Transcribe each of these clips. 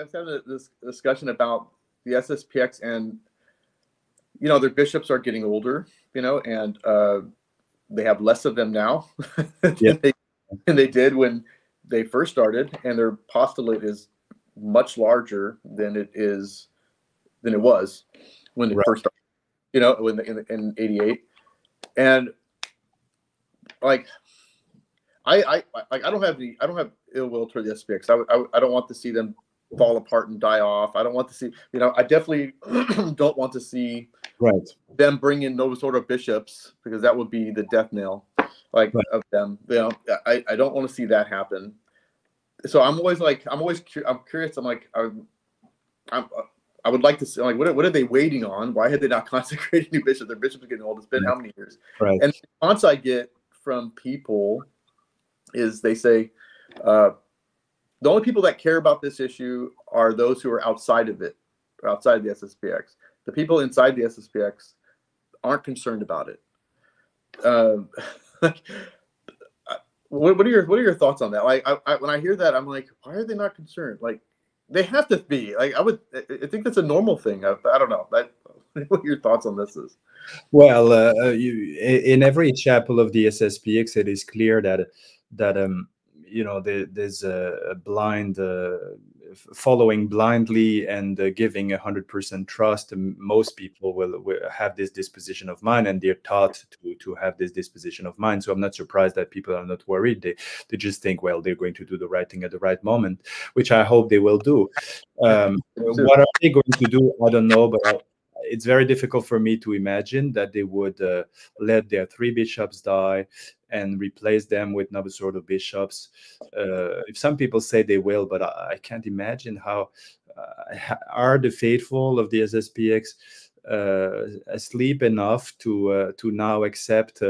was having this discussion about the SSPX, and their bishops are getting older, and they have less of them now than they did when they first started, and their apostolate is much larger than it was when it first started, when in '88. And like I don't have ill will toward the SPX. I don't want to see them fall apart and die off. I don't want to see, I definitely don't want to see them bring in those sort of bishops, because that would be the death knell of them. I don't want to see that happen. So I'm curious. I'm like, I would like to see, like, what are they waiting on? Why had they not consecrated new bishops? Their bishops are getting old. It's been how many years? Right. And the response I get from people is they say, the only people that care about this issue are those who are outside of it, or outside the SSPX. The people inside the SSPX aren't concerned about it. What are your thoughts on that? Like, when I hear that, I'm like, why are they not concerned? Like, they have to be. Like, I think that's a normal thing. I don't know. What your thoughts on this is? Well, in every chapel of the SSPX, it is clear that there's a blind following blindly and giving 100% trust. And most people will have this disposition of mind, and they're taught to have this disposition of mind. So I'm not surprised that people are not worried. They just think, well, they're going to do the right thing at the right moment, which I hope they will do. What are they going to do? I don't know, but it's very difficult for me to imagine that they would let their 3 bishops die and replace them with Novus Ordo bishops. If some people say they will, but I can't imagine how. Are the faithful of the SSPX asleep enough to now accept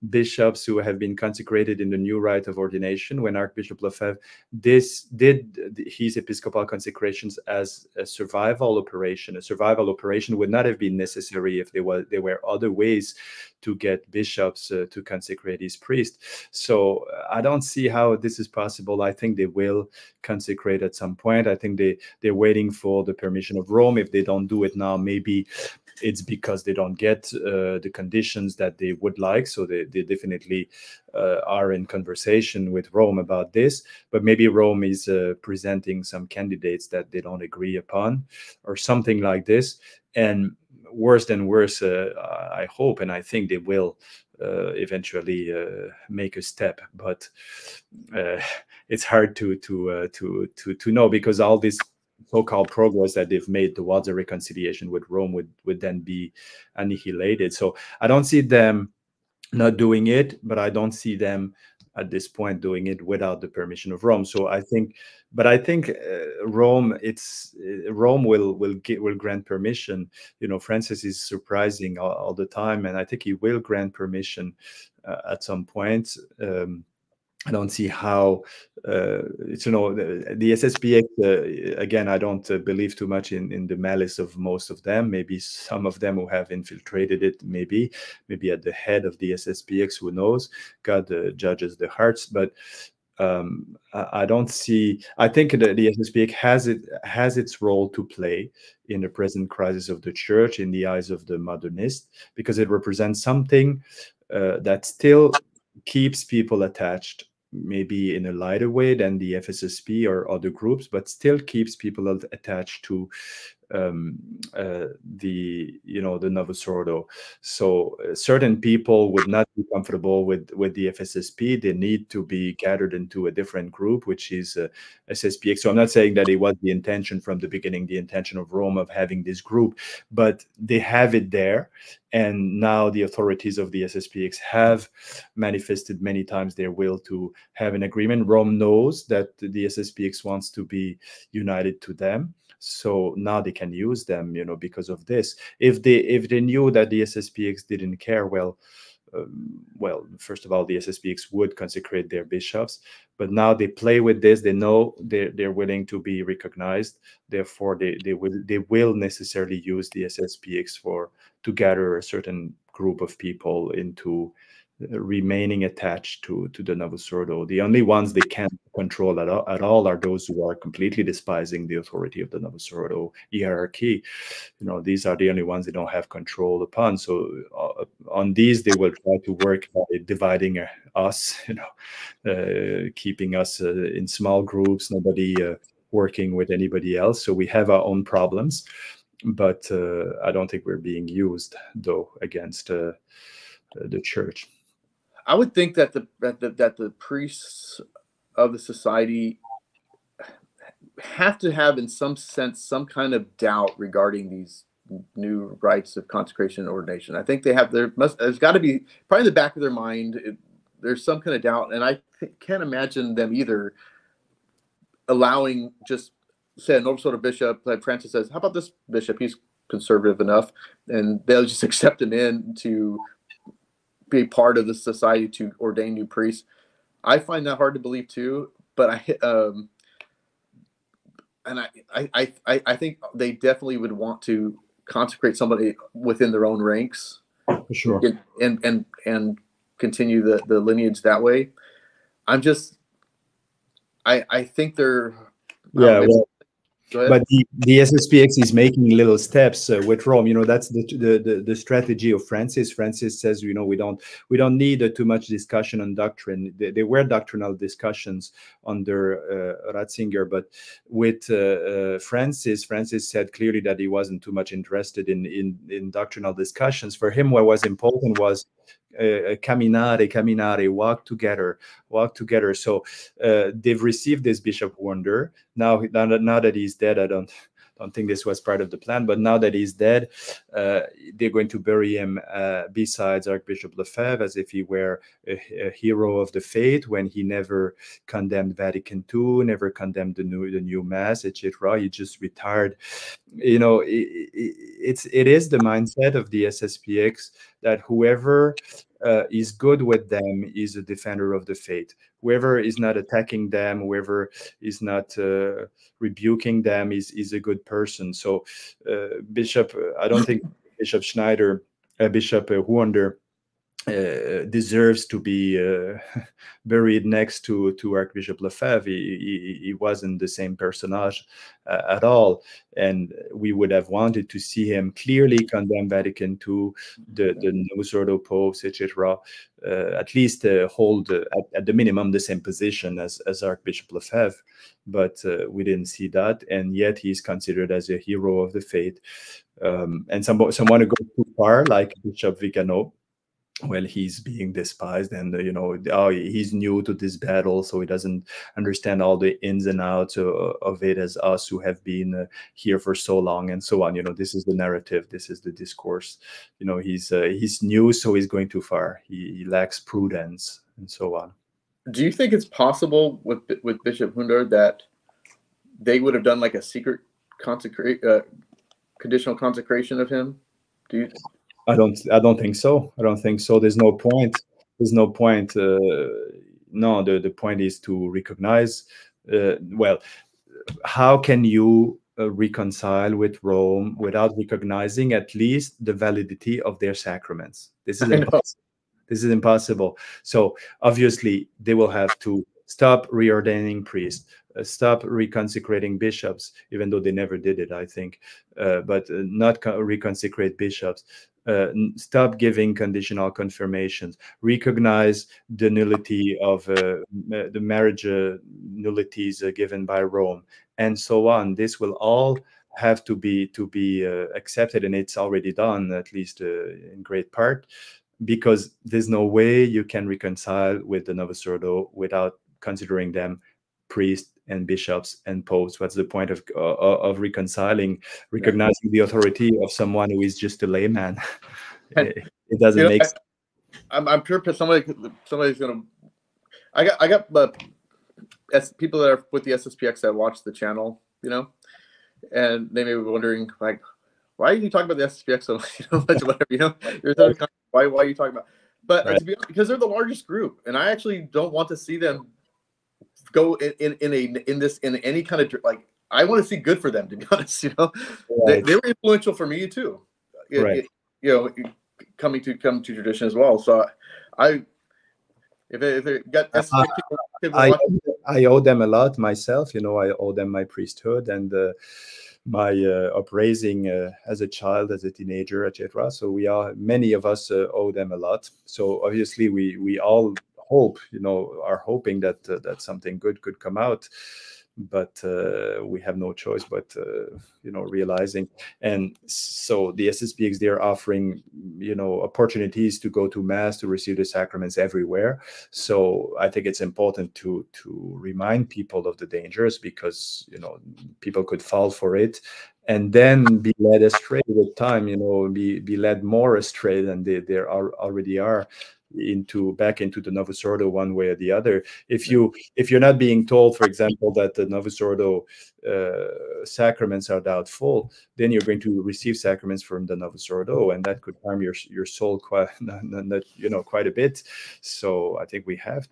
bishops who have been consecrated in the new rite of ordination, when Archbishop Lefebvre did his episcopal consecrations as a survival operation? A survival operation would not have been necessary if there were other ways to get bishops to consecrate his priest. So I don't see how this is possible. I think they will consecrate at some point. I think they're waiting for the permission of Rome. If they don't do it now, maybe it's because they don't get the conditions that they would like. So they definitely are in conversation with Rome about this. But maybe Rome is presenting some candidates that they don't agree upon, or something like this. And worse than worse, I hope and I think they will eventually make a step. But it's hard to know, because all this so-called progress that they've made towards a reconciliation with Rome would then be annihilated. So I don't see them not doing it, but I don't see them at this point doing it without the permission of Rome. So I think Rome will grant permission. Francis is surprising all the time, and I think he will grant permission at some point. I don't see how, the SSPX, again, I don't believe too much in the malice of most of them. Maybe some of them who have infiltrated it, maybe at the head of the SSPX, who knows? God judges the hearts. But I don't see, I think the SSPX has its role to play in the present crisis of the church in the eyes of the modernist, because it represents something that still keeps people attached, maybe in a lighter way than the FSSP or other groups, but still keeps people attached to the Novus Ordo. So certain people would not be comfortable with the FSSP. They need to be gathered into a different group, which is SSPX. So I'm not saying that it was the intention from the beginning, the intention of Rome, of having this group, but they have it there. And now the authorities of the SSPX have manifested many times their will to have an agreement. Rome knows that the SSPX wants to be united to them. So now they can use them, because of this. If they knew that the SSPX didn't care, well, first of all, the SSPX would consecrate their bishops. But now they play with this. They know they're willing to be recognized. Therefore, they will necessarily use the SSPX to gather a certain group of people into remaining attached to the Novus Ordo. The only ones they can't control at all are those who are completely despising the authority of the Novus Ordo hierarchy. You know, these are the only ones they don't have control upon. So on these, they will try to work by dividing us, you know, keeping us in small groups, nobody working with anybody else. So we have our own problems, but I don't think we're being used, though, against the church. I would think that the priests of the society have to have, in some sense, some kind of doubt regarding these new rites of consecration and ordination. I think they have, there's got to be, probably in the back of their mind, there's some kind of doubt, and I can't imagine them either allowing, just say, a Novus Ordo bishop, like Francis says, how about this bishop? He's conservative enough, and they'll just accept him in to be part of the society to ordain new priests. I find that hard to believe too, but I think they definitely would want to consecrate somebody within their own ranks, for sure, and continue the lineage that way. I think they're, well, but the SSPX is making little steps with Rome. You know, that's the strategy of Francis. Francis says, you know, we don't need too much discussion on doctrine. There were doctrinal discussions under Ratzinger, but with Francis said clearly that he wasn't too much interested in doctrinal discussions. For him, what was important was caminare, walk together. So they've received this Bishop Wunder. Now that he's dead, I don't think this was part of the plan, but now that he's dead, they're going to bury him besides Archbishop Lefebvre, as if he were a hero of the faith, when he never condemned Vatican II, never condemned the new Mass, etc. He just retired. You know, it is the mindset of the SSPX that whoever is good with them is a defender of the faith. Whoever is not attacking them, whoever is not rebuking them is a good person. So I don't think Bishop Schneider, Bishop Wunder deserves to be buried next to Archbishop Lefebvre. He wasn't the same personage at all, and we would have wanted to see him clearly condemn Vatican II, the Novus Ordo popes, etc. At least hold at the minimum the same position as Archbishop Lefebvre, but we didn't see that, and yet he's considered as a hero of the faith. And someone who goes too far, like Bishop Vigano, well, he's being despised, and you know, he's new to this battle, so he doesn't understand all the ins and outs of it as us who have been here for so long, and so on. You know, this is the narrative, this is the discourse. You know, he's new, so he's going too far. He lacks prudence, and so on. Do you think it's possible with Bishop Wunder that they would have done like a secret conditional consecration of him? Do you? I don't think so. I don't think so. There's no point. No, the point is to recognize. Well, how can you reconcile with Rome without recognizing at least the validity of their sacraments? This is impossible. This is impossible. So obviously they will have to stop reordaining priests, stop reconsecrating bishops, even though they never did it, I think, but not reconsecrate bishops. Stop giving conditional confirmations, recognize the nullity of the marriage nullities given by Rome, and so on. This will all have to be accepted, and it's already done, at least in great part, because there's no way you can reconcile with the Novus Ordo without considering them priests and bishops and popes. What's the point of reconciling, recognizing the authority of someone who is just a layman? It doesn't make sense. I'm sure somebody's gonna. I got people that are with the SSPX that watch the channel, you know, and they may be wondering, like, why are you talking about the SSPX so much, whatever, you know? Why are you talking about? But to be honest, because they're the largest group, and I actually don't want to see them go in any kind of, like, I want to see good for them, to be honest. You know, they were influential for me too. You know, come to tradition as well. So if it got SSPX people I, watching, I owe them a lot myself. You know, I owe them my priesthood and my upraising as a child, as a teenager, etc. So many of us owe them a lot. So obviously, we all hope, you know, are hoping that that something good could come out, but we have no choice but you know, realizing. And so the SSPX, they're offering, you know, opportunities to go to mass, to receive the sacraments everywhere. So I think it's important to remind people of the dangers, because, you know, people could fall for it and then be led astray with time, you know, be led more astray than they already are, back into the Novus Ordo one way or the other. If you're not being told, for example, that the Novus Ordo sacraments are doubtful, then you're going to receive sacraments from the Novus Ordo, and that could harm your soul quite you know, quite a bit. So I think we have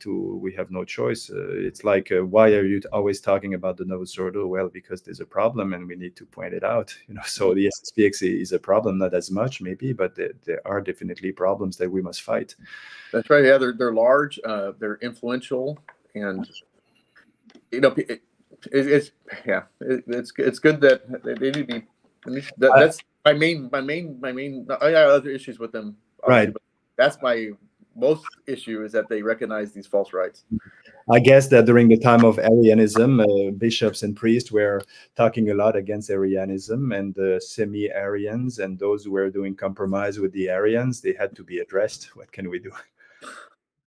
no choice. It's like, why are you always talking about the Novus Ordo? Well, because there's a problem and we need to point it out, you know. So the SSPX is a problem, not as much maybe, but there are definitely problems that we must fight. That's right. Yeah, they're large, they're influential, and you know, it's good that they need to be. That's my main. I got other issues with them, obviously, Right. but that's my most issue, is that they recognize these false rites. I guess that during the time of Arianism, bishops and priests were talking a lot against Arianism, and the semi-Arians and those who were doing compromise with the Arians, they had to be addressed. What can we do?